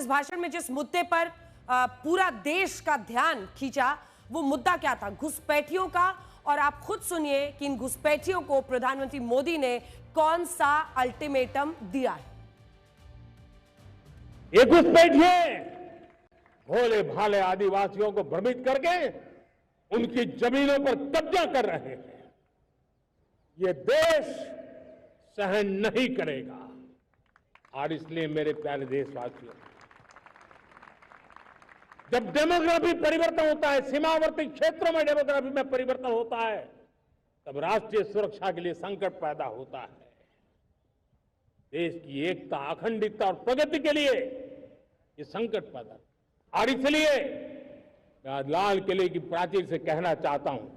इस भाषण में जिस मुद्दे पर पूरा देश का ध्यान खींचा वो मुद्दा क्या था? घुसपैठियों का। और आप खुद सुनिए कि इन घुसपैठियों को प्रधानमंत्री मोदी ने कौन सा अल्टीमेटम दिया है। ये घुसपैठिए भोले भाले आदिवासियों को भ्रमित करके उनकी जमीनों पर कब्जा कर रहे हैं। ये देश सहन नहीं करेगा। और इसलिए मेरे प्यारे देशवासियों, जब डेमोग्राफी परिवर्तन होता है, सीमावर्ती क्षेत्रों में डेमोग्राफी में परिवर्तन होता है, तब राष्ट्रीय सुरक्षा के लिए संकट पैदा होता है। देश की एकता, अखंडता और प्रगति के लिए ये संकट पैदा। और इसलिए मैं आज लाल किले की प्राचीर से कहना चाहता हूं,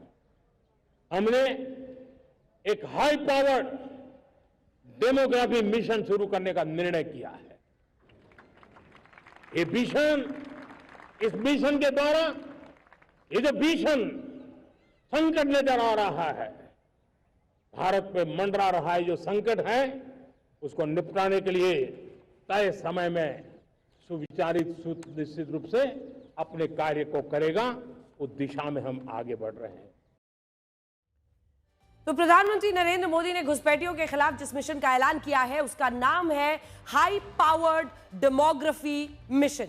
हमने एक हाई पावर्ड डेमोग्राफी मिशन शुरू करने का निर्णय किया है। ये मिशन, इस मिशन के द्वारा ये जो भीषण संकट नजर आ रहा है, भारत पे मंडरा रहा है जो संकट है, उसको निपटाने के लिए तय समय में सुविचारित सुनिश्चित रूप से अपने कार्य को करेगा। उस दिशा में हम आगे बढ़ रहे हैं। तो प्रधानमंत्री नरेंद्र मोदी ने घुसपैठियों के खिलाफ जिस मिशन का ऐलान किया है उसका नाम है हाई पावर्ड डेमोग्राफी मिशन।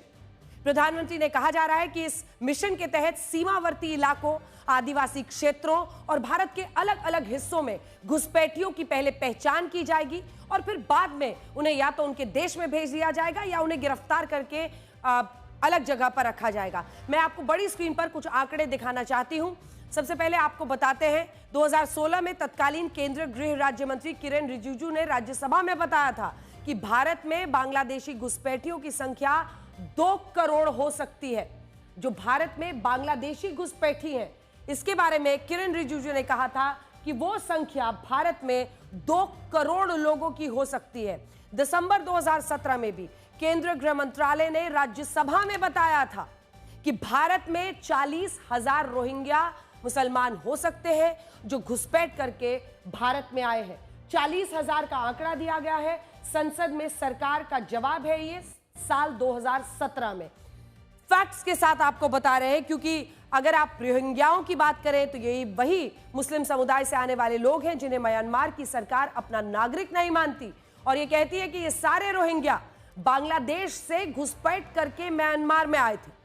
प्रधानमंत्री ने कहा जा रहा है कि इस मिशन के तहत सीमावर्ती इलाकों, आदिवासी क्षेत्रों और भारत के अलग अलग हिस्सों में घुसपैठियों की पहले पहचान की जाएगी और फिर बाद में उन्हें या तो उनके देश में भेज दिया जाएगा या उन्हें गिरफ्तार करके अलग जगह पर रखा जाएगा। मैं आपको बड़ी स्क्रीन पर कुछ आंकड़े दिखाना चाहती हूं। सबसे पहले आपको बताते हैं, 2016 में तत्कालीन केंद्रीय गृह राज्य मंत्री किरेन रिजिजू ने राज्यसभा में बताया था कि भारत में बांग्लादेशी घुसपैठियों की संख्या 2 करोड़ हो सकती है। जो भारत में बांग्लादेशी घुसपैठी हैं, इसके बारे में किरेन रिजिजू ने कहा था कि वो संख्या भारत में 2 करोड़ लोगों की हो सकती है। दिसंबर 2017 में भी केंद्रीय गृह मंत्रालय ने राज्यसभा में बताया था कि भारत में 40,000 रोहिंग्या मुसलमान हो सकते हैं जो घुसपैठ करके भारत में आए हैं। 40,000 का आंकड़ा दिया गया है। संसद में सरकार का जवाब है ये साल 2017 में। फैक्ट्स के साथ आपको बता रहे हैं, क्योंकि अगर आप रोहिंग्याओं की बात करें तो यही वही मुस्लिम समुदाय से आने वाले लोग हैं जिन्हें म्यांमार की सरकार अपना नागरिक नहीं मानती और ये कहती है कि ये सारे रोहिंग्या बांग्लादेश से घुसपैठ करके म्यांमार में आए थे।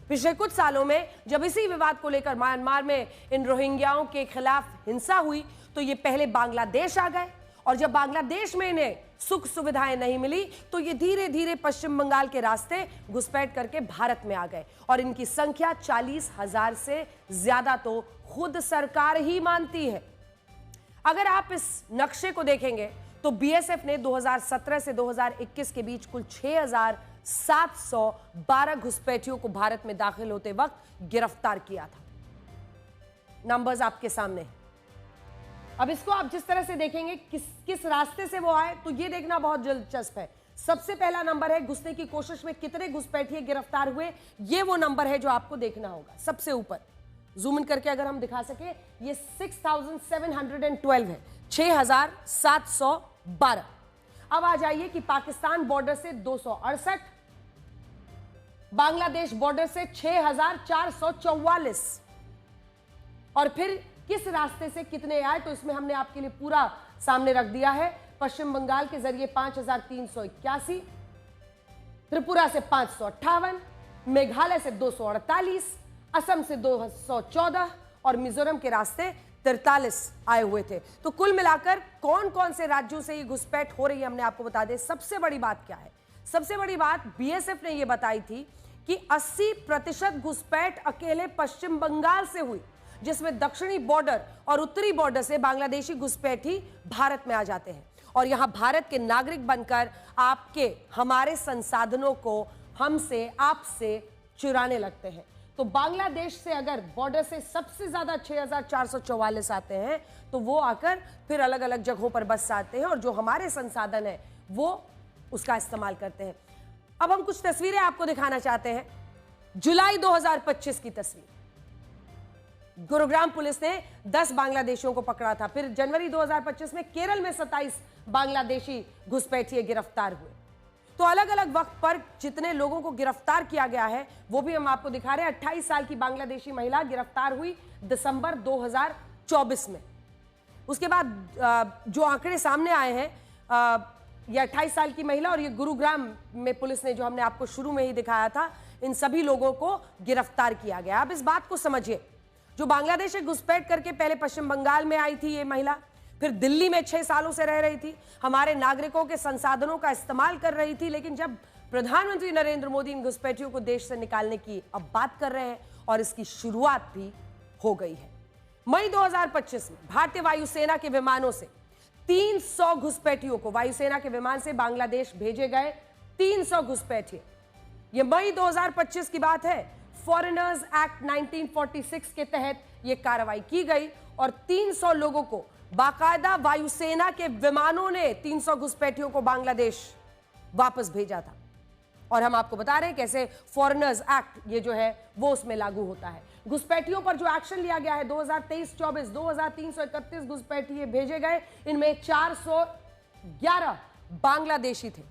पिछले कुछ सालों में जब इसी विवाद को लेकर म्यांमार में इन रोहिंग्याओं के खिलाफ हिंसा हुई तो ये पहले बांग्लादेश आ गए और जब बांग्लादेश में इन्हें सुख सुविधाएं नहीं मिली तो ये धीरे धीरे पश्चिम बंगाल के रास्ते घुसपैठ करके भारत में आ गए और इनकी संख्या 40,000 से ज्यादा तो खुद सरकार ही मानती है। अगर आप इस नक्शे को देखेंगे तो बीएसएफ ने 2017 से 2021 के बीच कुल 6,712 घुसपैठियों को भारत में दाखिल होते वक्त गिरफ्तार किया था। नंबर्स आपके सामने। अब इसको आप जिस तरह से देखेंगे किस रास्ते से वो आए तो ये देखना बहुत दिलचस्प है। सबसे पहला नंबर है घुसने की कोशिश में कितने घुसपैठिए गिरफ्तार हुए, ये वो नंबर है जो आपको देखना होगा। सबसे ऊपर जूम इन करके अगर हम दिखा सके, ये 6,712 है, 6,712। अब आ जाइए कि पाकिस्तान बॉर्डर से 268, बांग्लादेश बॉर्डर से 6,444 और फिर किस रास्ते से कितने आए तो इसमें हमने आपके लिए पूरा सामने रख दिया है। पश्चिम बंगाल के जरिए 5,381, त्रिपुरा से 558, मेघालय से 248, असम से 214 और मिजोरम के रास्ते 43 आए हुए थे। तो कुल मिलाकर कौन कौन से राज्यों से ये घुसपैठ हो रही है हमने आपको बता दें। सबसे बड़ी बात क्या है? सबसे बड़ी बात बीएसएफ ने ये बताई थी कि 80% घुसपैठ अकेले पश्चिम बंगाल से हुई, जिसमें दक्षिणी बॉर्डर और उत्तरी बॉर्डर से बांग्लादेशी घुसपैठी भारत में आ जाते हैं और यहां भारत के नागरिक बनकर आपके हमारे संसाधनों को हमसे आपसे चुराने लगते हैं। तो बांग्लादेश से अगर बॉर्डर से सबसे ज्यादा 6,444 आते हैं तो वो आकर फिर अलग अलग जगहों पर बस आते हैं और जो हमारे संसाधन है वो उसका इस्तेमाल करते हैं। अब हम कुछ तस्वीरें आपको दिखाना चाहते हैं। जुलाई 2025 की तस्वीर, गुरुग्राम पुलिस ने 10 बांग्लादेशियों को पकड़ा था। फिर जनवरी 2025 में केरल में 27 बांग्लादेशी घुसपैठिए गिरफ्तार हुए। तो अलग अलग वक्त पर जितने लोगों को गिरफ्तार किया गया है वो भी हम आपको दिखा रहे हैं। 28 साल की बांग्लादेशी महिला गिरफ्तार हुई दिसंबर 2024 में। उसके बाद जो आंकड़े सामने आए हैं, ये 28 साल की महिला और ये गुरुग्राम में पुलिस ने, जो हमने आपको शुरू में ही दिखाया था, इन सभी लोगों को गिरफ्तार किया गया। अब इस बात को समझिए, जो बांग्लादेश से घुसपैठ करके पहले पश्चिम बंगाल में आई थी ये महिला, फिर दिल्ली में 6 सालों से रह रही थी, हमारे नागरिकों के संसाधनों का इस्तेमाल कर रही थी, लेकिन जब प्रधानमंत्री नरेंद्र मोदी इन घुसपैठियों को देश से निकालने की अब बात कर रहे हैं और इसकी शुरुआत भी हो गई है। मई 2025 में भारतीय वायुसेना के विमानों से 300 घुसपैठियों को वायुसेना के विमान से बांग्लादेश भेजे गए। 300 घुसपैठिए, यह मई 2025 की बात है। फॉरेनर्स एक्ट 1946 के तहत यह कार्रवाई की गई और 300 लोगों को बाकायदा वायुसेना के विमानों ने 300 घुसपैठियों को बांग्लादेश वापस भेजा था। और हम आपको बता रहे हैं कैसे फॉरेनर्स एक्ट ये जो है वो उसमें लागू होता है। घुसपैठियों पर जो एक्शन लिया गया है 2023-24 2331 घुसपैठिए भेजे गए, इनमें 411 बांग्लादेशी थे।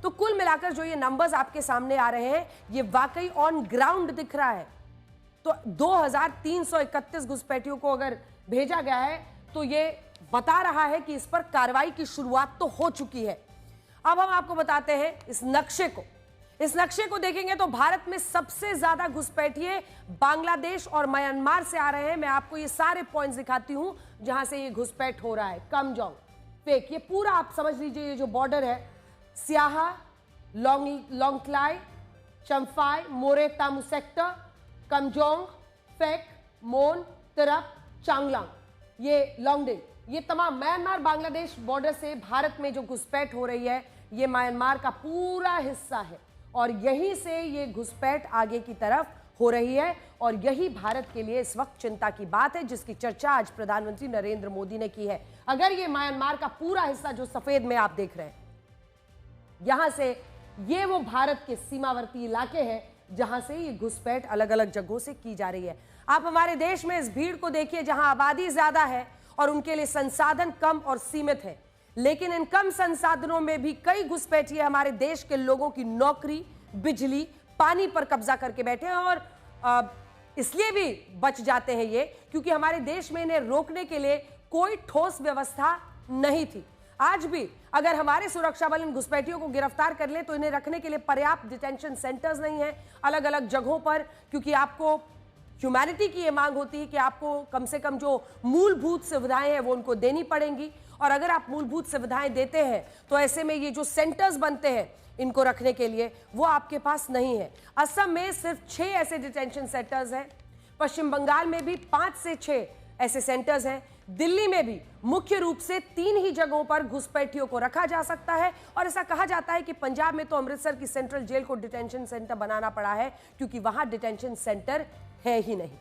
तो कुल मिलाकर जो ये नंबर्स आपके सामने आ रहे हैं ये वाकई ऑन ग्राउंड दिख रहा है। तो 2331 घुसपैठियों को अगर भेजा गया है तो ये बता रहा है कि इस पर कार्रवाई की शुरुआत तो हो चुकी है। अब हम आपको बताते हैं इस नक्शे को देखेंगे तो भारत में सबसे ज्यादा घुसपैठिए बांग्लादेश और म्यांमार से आ रहे हैं। मैं आपको ये सारे पॉइंट्स दिखाती हूं जहां से ये घुसपैठ हो रहा है। कमजोंग, फेक, ये पूरा आप समझ लीजिए, ये जो बॉर्डर है, स्याहा, लोंगक्लाई, चंफाई, मोरे तामू सेक्टर, कमजोंग, फेक, मोन, तिरप, चांगलांग, ये लोंगडिंग, ये तमाम म्यांमार बांग्लादेश बॉर्डर से भारत में जो घुसपैठ हो रही है ये म्यांमार का पूरा हिस्सा है और यहीं से ये घुसपैठ आगे की तरफ हो रही है। और यही भारत के लिए इस वक्त चिंता की बात है जिसकी चर्चा आज प्रधानमंत्री नरेंद्र मोदी ने की है। अगर ये म्यांमार का पूरा हिस्सा जो सफेद में आप देख रहे हैं, यहां से ये वो भारत के सीमावर्ती इलाके हैं जहां से ये घुसपैठ अलग अलग जगहों से की जा रही है। आप हमारे देश में इस भीड़ को देखिए जहां आबादी ज्यादा है और उनके लिए संसाधन कम और सीमित है, लेकिन इन कम संसाधनों में भी कई घुसपैठिए हमारे देश के लोगों की नौकरी, बिजली, पानी पर कब्जा करके बैठे हैं। और इसलिए भी बच जाते हैं ये क्योंकि हमारे देश में इन्हें रोकने के लिए कोई ठोस व्यवस्था नहीं थी। आज भी अगर हमारे सुरक्षा बल इन घुसपैठियों को गिरफ्तार कर ले तो इन्हें रखने के लिए पर्याप्त डिटेंशन सेंटर्स नहीं है अलग अलग जगहों पर, क्योंकि आपको ह्यूमैनिटी की ये मांग होती है कि आपको कम से कम जो मूलभूत सुविधाएं हैं वो उनको देनी पड़ेंगी। और अगर आप मूलभूत सुविधाएं देते हैं तो ऐसे में ये जो सेंटर्स बनते हैं इनको रखने के लिए वो आपके पास नहीं है। असम में सिर्फ 6 ऐसे डिटेंशन सेंटर्स हैं, पश्चिम बंगाल में भी 5 से 6 ऐसे सेंटर्स हैं, दिल्ली में भी मुख्य रूप से 3 ही जगहों पर घुसपैठियों को रखा जा सकता है। और ऐसा कहा जाता है कि पंजाब में तो अमृतसर की सेंट्रल जेल को डिटेंशन सेंटर बनाना पड़ा है क्योंकि वहां डिटेंशन सेंटर है ही नहीं।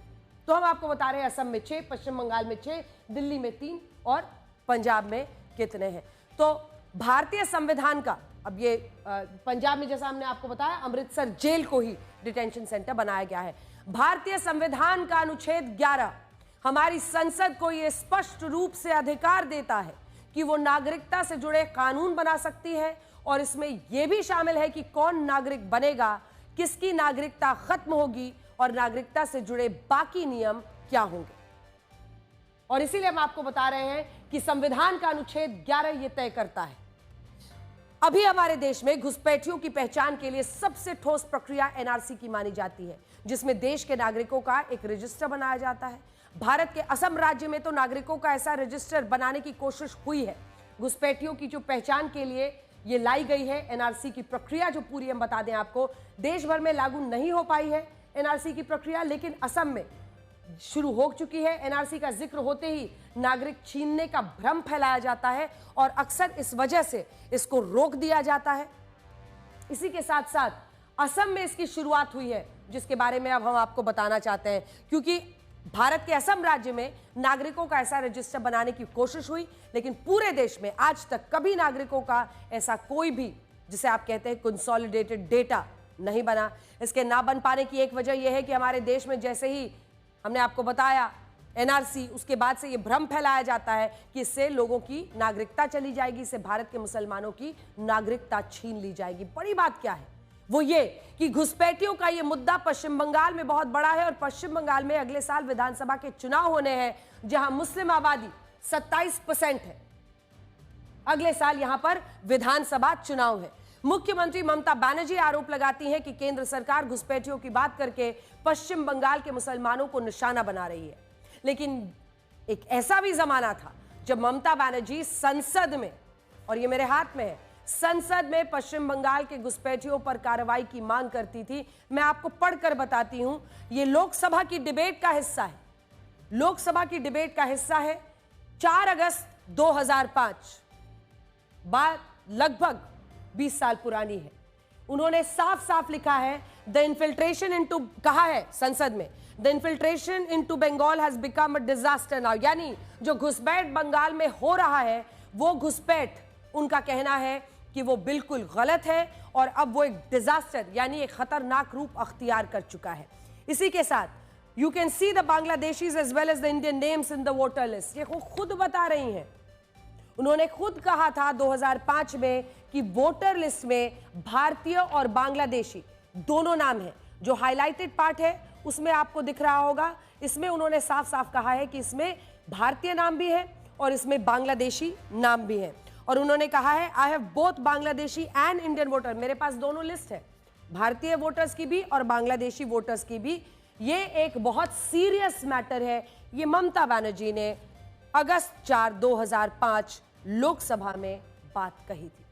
तो हम आपको बता रहे हैं असम में 6, पश्चिम बंगाल में 6, दिल्ली में 3 और पंजाब में कितने हैं। तो भारतीय संविधान का अब ये पंजाब में जैसा हमने आपको बताया अमृतसर जेल को ही डिटेंशन सेंटर बनाया गया है। भारतीय संविधान का अनुच्छेद 11 हमारी संसद को यह स्पष्ट रूप से अधिकार देता है कि वो नागरिकता से जुड़े कानून बना सकती है और इसमें यह भी शामिल है कि कौन नागरिक बनेगा, किसकी नागरिकता खत्म होगी और नागरिकता से जुड़े बाकी नियम क्या होंगे। और इसीलिए हम आपको बता रहे हैं कि संविधान का अनुच्छेद 11 यह तय करता है। अभी हमारे देश में घुसपैठियों की पहचान के लिए सबसे ठोस प्रक्रिया एनआरसी की मानी जाती है, जिसमें देश के नागरिकों का एक रजिस्टर बनाया जाता है। भारत के असम राज्य में तो नागरिकों का ऐसा रजिस्टर बनाने की कोशिश हुई है। घुसपैठियों की जो पहचान के लिए ये लाई गई है एनआरसी की प्रक्रिया, जो पूरी हम बता दें आपको, देश भर में लागू नहीं हो पाई है एनआरसी की प्रक्रिया, लेकिन असम में शुरू हो चुकी है। एनआरसी का जिक्र होते ही नागरिक छीनने का भ्रम फैलाया जाता है और अक्सर इस वजह से इसको रोक दिया जाता है। इसी के साथ साथ असम में इसकी शुरुआत हुई है, जिसके बारे में अब हम आपको बताना चाहते हैं, क्योंकि भारत के असम राज्य में नागरिकों का ऐसा रजिस्टर बनाने की कोशिश हुई, लेकिन पूरे देश में आज तक कभी नागरिकों का ऐसा कोई भी, जिसे आप कहते हैं कंसोलिडेटेड डेटा, नहीं बना। इसके ना बन पाने की एक वजह यह है कि हमारे देश में जैसे ही हमने आपको बताया एनआरसी, उसके बाद से ये भ्रम फैलाया जाता है कि इससे लोगों की नागरिकता चली जाएगी, इससे भारत के मुसलमानों की नागरिकता छीन ली जाएगी। बड़ी बात क्या है वो ये कि घुसपैठियों का ये मुद्दा पश्चिम बंगाल में बहुत बड़ा है और पश्चिम बंगाल में अगले साल विधानसभा के चुनाव होने हैं, जहां मुस्लिम आबादी 27% है। अगले साल यहां पर विधानसभा चुनाव है। मुख्यमंत्री ममता बनर्जी आरोप लगाती हैं कि केंद्र सरकार घुसपैठियों की बात करके पश्चिम बंगाल के मुसलमानों को निशाना बना रही है। लेकिन एक ऐसा भी जमाना था जब ममता बनर्जी संसद में, और ये मेरे हाथ में है, संसद में पश्चिम बंगाल के घुसपैठियों पर कार्रवाई की मांग करती थी। मैं आपको पढ़कर बताती हूं, ये लोकसभा की डिबेट का हिस्सा है। लोकसभा की डिबेट का हिस्सा है। 4 अगस्त 2005, बात लगभग 20 साल पुरानी है। उन्होंने साफ साफ लिखा है, द इन्फिल्ट्रेशन इनटू, कहा है संसद में, the infiltration into Bengal has become a disaster now. यानी जो घुसपैठ बंगाल में हो रहा है वो घुसपैठ, उनका कहना है कि वो बिल्कुल गलत है और अब वो एक डिजास्टर यानी एक खतरनाक रूप अख्तियार कर चुका है। इसी के साथ you can see the Bangladeshis as well as the Indian names in the voter list, ये खुद बता रही हैं। उन्होंने खुद कहा था 2005 में कि वोटर लिस्ट में भारतीय और बांग्लादेशी दोनों नाम हैं। जो हाईलाइटेड पार्ट है उसमें आपको दिख रहा होगा, इसमें उन्होंने साफ साफ कहा है कि इसमें भारतीय नाम भी है और इसमें बांग्लादेशी नाम भी है। और उन्होंने कहा है, I have both Bangladeshi and Indian voter, मेरे पास दोनों लिस्ट है, भारतीय वोटर्स की भी और बांग्लादेशी वोटर्स की भी। ये एक बहुत सीरियस मैटर है। ये ममता बनर्जी ने अगस्त 4, 2005 लोकसभा में बात कही थी।